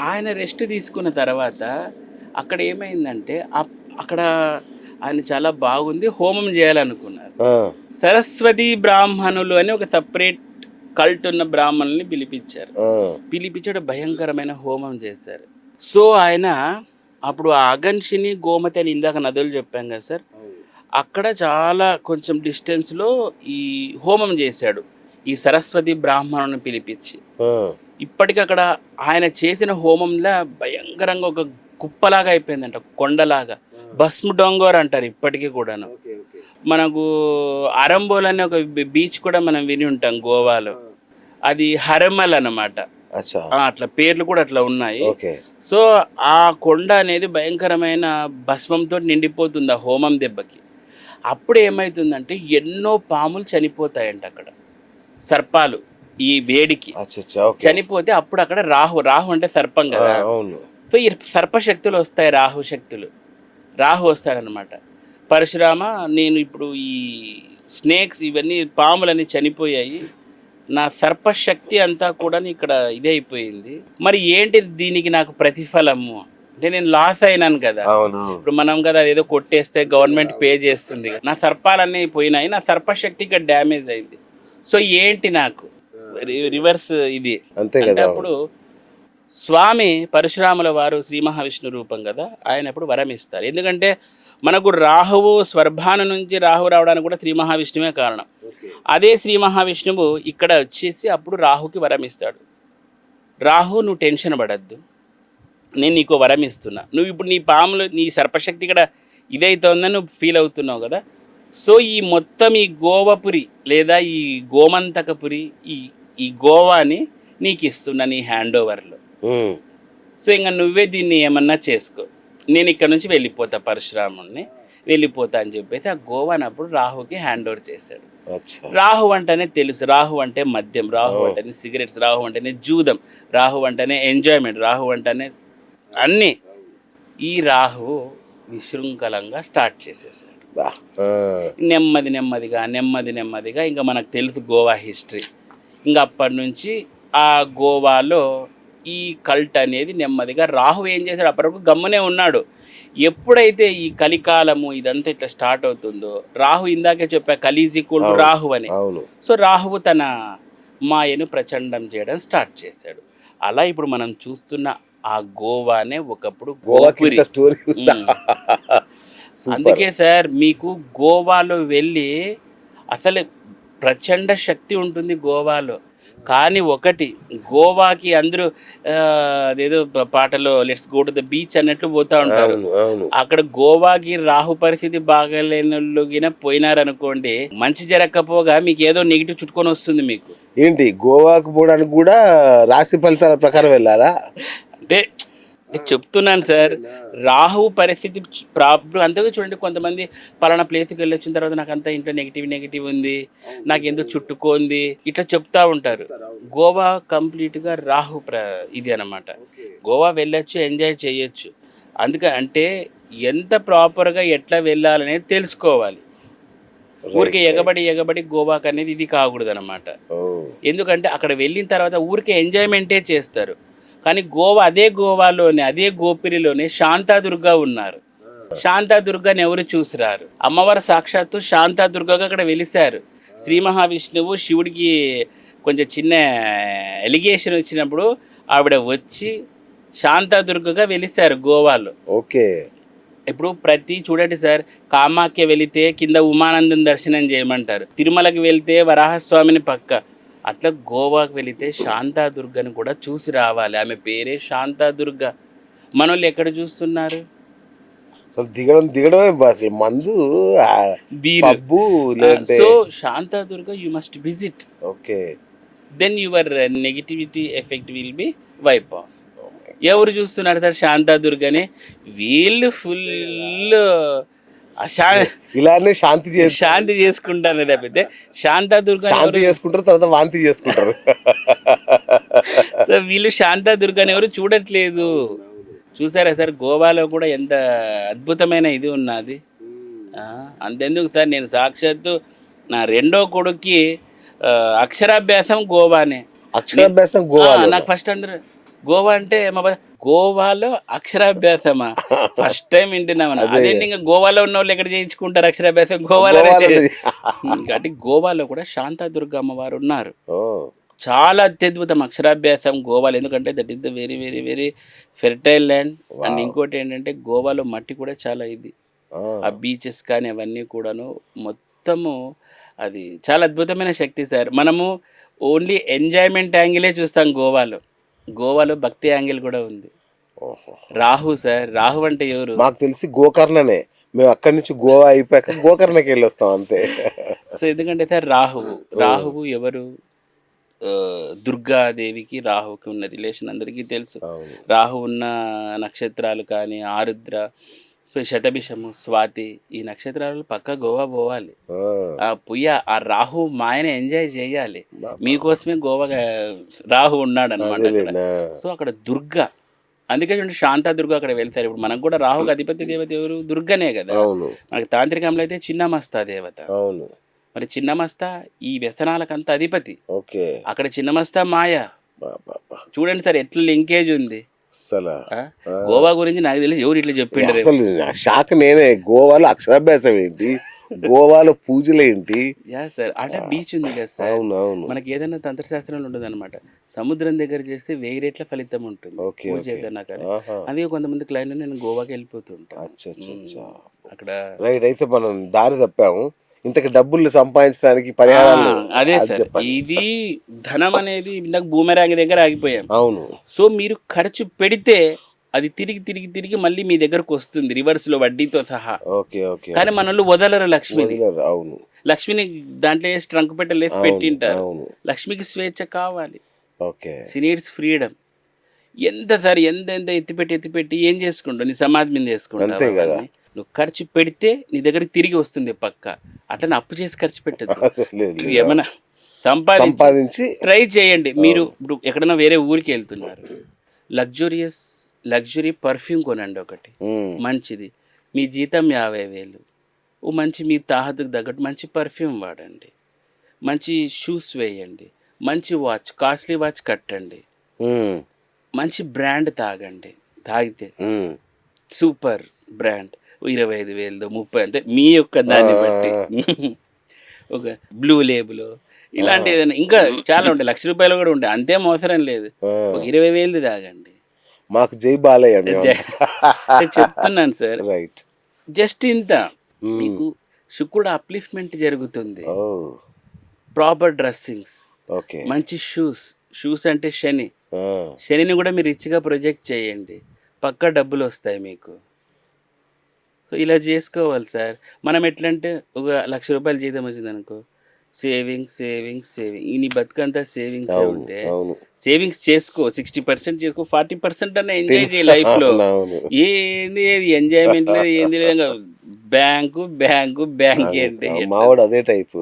ఆయన రెస్ట్ తీసుకున్న తర్వాత అక్కడ ఏమైందంటే అక్కడ ఆయన చాలా బాగుంది, హోమం చేయాలనుకున్నారు. సరస్వతి బ్రాహ్మణులు అని ఒక సపరేట్ కల్ట్ ఉన్న బ్రాహ్మణుల్ని పిలిపించారు. పిలిపించాడు, భయంకరమైన హోమం చేశారు. సో ఆయన అప్పుడు ఆ అగన్షిని, గోమతి అని ఇందాక నదులు చెప్పాం కదా సార్, అక్కడ చాలా కొంచెం డిస్టెన్స్లో ఈ హోమం చేశాడు ఈ సరస్వతి బ్రాహ్మణుని పిలిపించి. ఇప్పటికి అక్కడ ఆయన చేసిన హోమంలో భయంకరంగా ఒక కుప్పలాగా అయిపోయిందంట, కొండలాగా. భస్మ డొంగోర్ అంటారు ఇప్పటికీ కూడాను. మనకు అరంబోల్ అనే ఒక బీచ్ కూడా మనం విని ఉంటాం గోవాలో, అది హరమల్ అన్నమాట. అట్లా పేర్లు కూడా అట్లా ఉన్నాయి. సో ఆ కొండ అనేది భయంకరమైన భస్మంతో నిండిపోతుంది ఆ హోమం దెబ్బకి. అప్పుడు ఏమవుతుందంటే ఎన్నో పాములు చనిపోతాయంట అక్కడ, సర్పాలు ఈ వేడికి చనిపోతే అప్పుడు అక్కడ రాహు అంటే సర్పం కదా, సో ఈ సర్పశక్తులు వస్తాయి, రాహు వస్తాడనమాట. పరశురామ, నేను ఇప్పుడు ఈ స్నేక్స్ ఇవన్నీ పాములన్నీ చనిపోయాయి, నా సర్పశక్తి అంతా కూడా ఇక్కడ ఇదే అయిపోయింది, మరి ఏంటి దీనికి నాకు ప్రతిఫలము అంటే నేను లాస్ అయినాను కదా. ఇప్పుడు మనం కదా ఏదో కొట్టేస్తే గవర్నమెంట్ పే చేస్తుంది, నా సర్పాలన్నీ పోయినాయి, నా సర్పశక్తి ఇక్కడ డ్యామేజ్ అయింది, సో ఏంటి నాకు రివర్స్ ఇది అంటే. అప్పుడు స్వామి పరశురాముల వారు శ్రీ మహావిష్ణు రూపం కదా, ఆయన అప్పుడు వరం ఇస్తారు. ఎందుకంటే మనకు రాహువు స్వర్భాను నుంచి రాహు రావడానికి కూడా శ్రీ మహావిష్ణువే కారణం. అదే శ్రీ మహావిష్ణువు ఇక్కడ వచ్చేసి అప్పుడు రాహుకి వరం ఇస్తాడు. రాహు, నువ్వు టెన్షన్ పడద్దు, నేను నీకు వరం ఇస్తున్నా, నువ్వు ఇప్పుడు నీ పాములు నీ సర్పశక్తి ఇక్కడ ఇదైతుందని నువ్వు ఫీల్ అవుతున్నావు కదా, సో ఈ మొత్తం ఈ గోవపురి లేదా ఈ గోమంతకపురి ఈ గోవాని నీకు ఇస్తున్నా నీ హ్యాండ్ ఓవర్లో. సో ఇంకా నువ్వే దీన్ని ఏమన్నా చేసుకో, నేను ఇక్కడ నుంచి వెళ్ళిపోతా, పరశురాముడిని వెళ్ళిపోతా అని చెప్పేసి ఆ గోవాని అప్పుడు రాహుకి హ్యాండ్ ఓవర్ చేశాడు. రాహు అంటేనే తెలుసు, రాహు అంటే మద్యం, రాహు అంటేనే సిగరెట్స్, రాహు అంటేనే జూదం, రాహు అంటేనే ఎంజాయ్మెంట్, రాహు అంటేనే అన్నీ. ఈ రాహు విశృంఖలంగా స్టార్ట్ చేసేసాడు. నెమ్మదిగా ఇంకా మనకు తెలుసు గోవా హిస్టరీ. ఇంకా అప్పటి నుంచి ఆ గోవాలో ఈ కల్ట్ అనేది నెమ్మదిగా, రాహు ఏం చేశాడు అప్పటివరకు గమ్మునే ఉన్నాడు. ఎప్పుడైతే ఈ కలికాలము ఇదంతా ఇట్లా స్టార్ట్ అవుతుందో, రాహు ఇందాకే చెప్పా కలిజీకుడు రాహు అని, సో రాహువు తన మాయను ప్రచండం చేయడం స్టార్ట్ చేశాడు. అలా ఇప్పుడు మనం చూస్తున్న ఆ గోవానే ఒకప్పుడు గోపురి. అందుకే సార్ మీకు గోవాలో వెళ్ళి అసలు ప్రచండ శక్తి ఉంటుంది గోవాలో. కానీ ఒకటి, గోవాకి అందరూ అదేదో పాటలో let's go to the beach అన్నట్లు పోతూ ఉంటారు. అక్కడ గోవాకి రాహు పరిస్థితి బాగాలేనోళ్ళుగిన పోయినారనుకోండి, మంచి జరగకపోగా మీకు ఏదో నెగిటివ్ చుట్టుకొని వస్తుంది. మీకు ఏంటి గోవాకు పోవడానికి కూడా రాశి ఫలితాల ప్రకారం వెళ్ళాలా అంటే చెప్తున్నాను సార్, రాహు పరిస్థితి ప్రాబ్లం అంతగా చూడండి. కొంతమంది పలానా ప్లేస్కి వెళ్ళి వచ్చిన తర్వాత నాకు అంతా ఇంట్లో నెగిటివ్ ఉంది, నాకు ఎందుకు చుట్టుకోంది, ఇట్లా చెప్తా ఉంటారు. గోవా కంప్లీట్గా రాహు ఇది అనమాట. గోవా వెళ్ళొచ్చు, ఎంజాయ్ చేయొచ్చు. అంటే ఎంత ప్రాపర్గా ఎట్లా వెళ్ళాలనేది తెలుసుకోవాలి. ఊరికే ఎగబడి గోవాకి అనేది ఇది కాకూడదు అనమాట. ఎందుకంటే అక్కడ వెళ్ళిన తర్వాత ఊరికే ఎంజాయ్మెంటే చేస్తారు. కానీ అదే గోవాలోనే, అదే గోపిరిలోనే శాంతాదుర్గా ఉన్నారు. శాంతాదుర్గాని ఎవరు చూసిరారు. అమ్మవారు సాక్షాత్తు శాంతాదుర్గగా అక్కడ వెలిశారు. శ్రీ మహావిష్ణువు శివుడికి కొంచెం చిన్న ఎలిగేషన్ వచ్చినప్పుడు ఆవిడ వచ్చి శాంతాదుర్గగా వెలిశారు గోవాలో. ఇప్పుడు చూడండి సార్, కామాఖ్య వెళితే కింద ఉమానందం దర్శనం చేయమంటారు, తిరుమలకి వెళ్తే వరాహస్వామిని పక్క, అట్లా గోవాకు వెళితే శాంతాదుర్గని కూడా చూసి రావాలి. ఆమె పేరే శాంతాదుర్గ. మనోళ్ళు ఎక్కడ చూస్తున్నారు? దిగడమే మందు so Shantadurga you must visit, then your negativity effect will be wipe off. ఎవరు చూస్తున్నారు సార్ శాంతాదుర్గని? వీళ్ళు ఫుల్ ఇలానే శాంతి చేసుకుంటారు. లేకపోతే శాంతాదుర్గ చేసుకుంటారు, తర్వాత వాంతి చేసుకుంటారు. సో వీళ్ళు శాంతాదుర్గని ఎవరు చూడట్లేదు. చూసారా సార్, గోవాలో కూడా ఎంత అద్భుతమైన ఇది ఉన్నది. అంతెందుకు సార్, నేను సాక్షాత్తు నా రెండో కొడుక్కి అక్షరాభ్యాసం గోవానే. నాకు ఫస్ట్ అందరూ గోవా అంటే గోవాలో అక్షరాభ్యాసమా? ఫస్ట్ టైం వింటున్నాం. అదేంటి ఇంకా గోవాలో ఉన్న వాళ్ళు ఎక్కడ చేయించుకుంటారు అక్షరాభ్యాసం? గోవాలో కాబట్టి గోవాలో కూడా శాంతాదుర్గ అమ్మవారు ఉన్నారు. ఓ చాలా అత్యద్భుతం అక్షరాభ్యాసం గోవాలో. ఎందుకంటే that is the very very very fertile land. And ఇంకోటి ఏంటంటే గోవాలో మట్టి కూడా చాలా ఇది, ఆ బీచెస్ కానీ అవన్నీ కూడాను మొత్తము అది చాలా అద్భుతమైన శక్తి సార్. మనము ఓన్లీ ఎంజాయ్మెంట్ యాంగిలే చూస్తాం గోవాలో. గోవాలో భక్తి యాంగిల్ కూడా ఉంది. రాహు సార్, రాహు అంటే ఎవరు? మాకు తెలిసి గోకర్ణనే. మేము అక్కడి నుంచి గోవా అయిపోయాక గోకర్ణకి వెళ్ళి వస్తాం అంతే. సో ఎందుకంటే సార్ రాహువు ఎవరు? దుర్గాదేవికి రాహుకి ఉన్న రిలేషన్ అందరికీ తెలుసు. రాహు ఉన్న నక్షత్రాలు కానీ ఆరుద్ర, సో శతభిషము, స్వాతి, ఈ నక్షత్రాలు పక్క గోవా పోవాలి. ఆ రాహు మాయని ఎంజాయ్ చేయాలి. మీకోసమే గోవా రాహు ఉన్నాడు అనమాట అక్కడ. సో అక్కడ దుర్గా, అందుకే చూడండి శాంతా దుర్గా అక్కడ వెళ్తారు. ఇప్పుడు మనకు కూడా రాహుకి అధిపతి దేవత ఎవరు? దుర్గనే కదా. మనకి తాంత్రికంలో అయితే చిన్నమస్తా దేవత. మరి చిన్నమస్తా ఈ వ్యసనాలకంత అధిపతి. అక్కడ చిన్నమస్తా మాయ. చూడండి సార్ ఎట్లా లింకేజ్ ఉంది. గోవా గురించి నాకు తెలిసి ఎవరు ఇట్లా చెప్పిండ్రు? అసలు షాక్ నేనే. గోవాలో అక్షరాభ్యాసం ఏంటి, గోవాలో పూజలు ఏంటి? యా సార్, అంటే బీచ్ ఉంది కదా సార్. మనకి ఏదైనా తంత్రశాస్త్రంలో ఉండదు అనమాట. సముద్రం దగ్గర చేస్తే 1000 రెట్ల ఫలితం ఉంటుంది పూజ ఏదైనా కానీ. అందుకే కొంతమంది క్లైంట్ నేను గోవాకి వెళ్ళిపోతుంటాను అక్కడ. రైట్, అయితే మనం దారి తప్పాము. ఇంతకు డబ్బులు సంపాదించడానికి పరిహారాలు అదే సార్. ఇది ధనం అనేది ఇందాక బూమెరాంగ్ దగ్గర ఆగిపోయాం. అవును. సో మీరు ఖర్చు పెడితే అది తిరిగి తిరిగి తిరిగి మళ్ళీ మీ దగ్గరకు వస్తుంది, రివర్స్ లో వడ్డీతో సహా. కానీ మనల్ని వదలరు లక్ష్మిని. అవును, లక్ష్మిని దాంట్లో వేసి ట్రంక్ పెట్టలేసి పెట్టింటారు. లక్ష్మికి స్వేచ్ఛ కావాలి. She needs freedom. ఎంత సార్ ఎంత ఎంత ఎత్తిపెట్టి ఏం చేసుకుంటావు? నీ సమాధి మీద చేసుకుంటావు. నువ్వు ఖర్చు పెడితే నీ దగ్గరికి తిరిగి వస్తుంది పక్క. అట్లా అప్పు చేసి ఖర్చు పెట్టదు. ఏమన్నా సంపాదించి ట్రై చేయండి. మీరు ఇప్పుడు ఎక్కడైనా వేరే ఊరికి వెళ్తున్నారు, లగ్జరీ పర్ఫ్యూమ్ కొనండి ఒకటి మంచిది. మీ జీతం 50,000, ఓ మంచి మీ తాహతుకు తగ్గట్టు మంచి పర్ఫ్యూమ్ వాడండి, మంచి షూస్ వేయండి, మంచి వాచ్, కాస్ట్లీ వాచ్ కట్టండి, మంచి బ్రాండ్ తాగండి. తాగితే సూపర్ బ్రాండ్ 25,000, 30, అంటే మీ యొక్క దాన్ని బట్టి ఒక బ్లూ లేబుల్ ఇలాంటి ఏదైనా ఇంకా చాలా ఉంటాయి. ₹1,00,000 కూడా ఉంటాయి. అంతే మోసరం లేదు. ఒక 20,000 తాగండి. మాకు జై బాలయ్య చెప్తున్నాను సార్. రైట్, జస్ట్ ఇంత మీకు శుక్రుడు అప్లిఫ్ట్మెంట్ జరుగుతుంది. ప్రాపర్ డ్రెస్సింగ్స్, మంచి షూస్ అంటే శనిని కూడా మీరు రిచ్గా ప్రొజెక్ట్ చేయండి, పక్కా డబ్బులు వస్తాయి మీకు. సో ఇలా చేసుకోవాలి సార్. మనం ఎట్లంటే ఒక ₹1,00,000 జీతం వచ్చింది అనుకో, సేవింగ్ ఈ నీ బతుకంతా సేవింగ్స్ ఉంటే సేవింగ్స్ చేసుకో, 60% చేసుకో, 40% అన్న ఎంజాయ్ చేయి లైఫ్ లో. ఏంది ఎంజాయ్మెంట్ లేదు, ఏంది లేదు, బ్యాంకు ఏంటి మావాడు అదే టైపు.